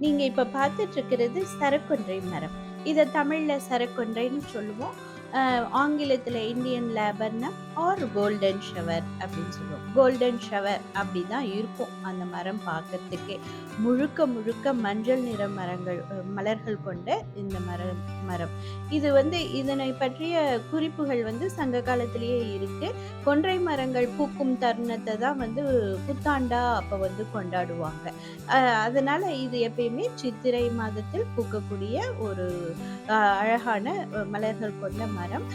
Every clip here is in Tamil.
நீங்க இப்ப பார்த்துட்டு இருக்கிறது சரக்கொன்றை மரம். இத தமிழ்ல சரக்கொன்றைன்னு சொல்லுவோம். ஆங்கிலத்தில இந்தியன் லேபர்னம் ஆர் கோல்டன் ஷவர் அப்படின்னு சொல்லுவோம். கோல்டன் ஷவர் அப்படிதான் இருக்கும் அந்த மரம் பார்க்கறதுக்கே. முழுக்க முழுக்க மஞ்சள் நிற மலர்கள் கொண்ட இந்த மரம். இது இதனை பற்றிய குறிப்புகள் சங்க காலத்திலேயே இருக்கு. கொன்றை மரங்கள் பூக்கும் தருணத்த தான் புத்தாண்டா அப்ப கொண்டாடுவாங்க. அ அதனால இது எப்பயுமே சித்திரை மாதத்தில் பூக்கக்கூடிய ஒரு அழகான மலர்கள் கொண்ட மரம்.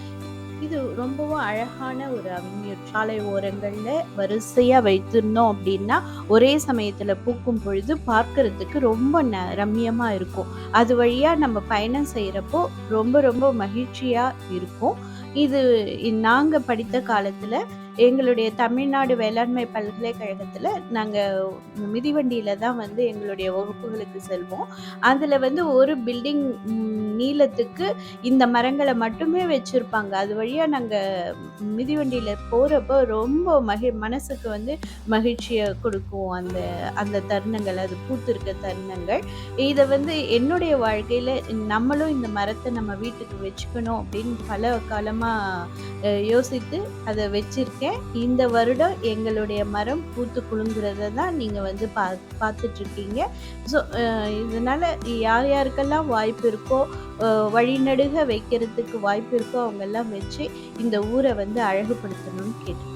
இது ரொம்பவும் அழகான ஒரு அவென்யூ. சாலை ஓரங்கள்ல வரிசையா வைத்திருந்தோம் அப்படின்னா, ஒரே சமயத்துல பூக்கும் பொழுது பார்க்கறதுக்கு ரொம்ப ரம்மியமா இருக்கும். அது வழியா நம்ம பயணம் செய்றப்போ ரொம்ப ரொம்ப மகிழ்ச்சியா இருக்கும். இது நாங்க படித்த காலத்துல எங்களுடைய தமிழ்நாடு வேளாண்மை பல்கலைக்கழகத்துல நாங்க மிதிவண்டியில தான் எங்களுடைய வகுப்புகளுக்கு செல்வோம். அதுல ஒரு பில்டிங் நீளத்துக்கு இந்த மரங்கள மட்டுமே வச்சிருப்பாங்க. அது வழியா நாங்க மிதிவண்டியில போறப்போ ரொம்ப மனசுக்கு மகிழ்ச்சிய கொடுக்கும். அந்த அந்த தருணங்கள், அது பூத்திருக்க தருணங்கள். இத என்னுடைய வாழ்க்கையில நம்மளும் இந்த மரத்த நம்ம வீட்டுக்கு வச்சுக்கணும் அப்படின்னு பல காலமா யோசித்து அத வச்சிருக்கேன். இந்த வருடம் எங்களுடைய மரம் பூத்து குலுங்குறத தான் நீங்க பார்த்துட்ருக்கீங்க. ஸோ இதனால யார் யாருக்கெல்லாம் வாய்ப்பு இருக்கோ, வழிநெடுக வைக்கிறதுக்கு வாய்ப்பு இருக்கோ அவங்கெல்லாம் வச்சு இந்த ஊர அழகுபடுத்தணும்னு கேட்டுக்கிறேன்.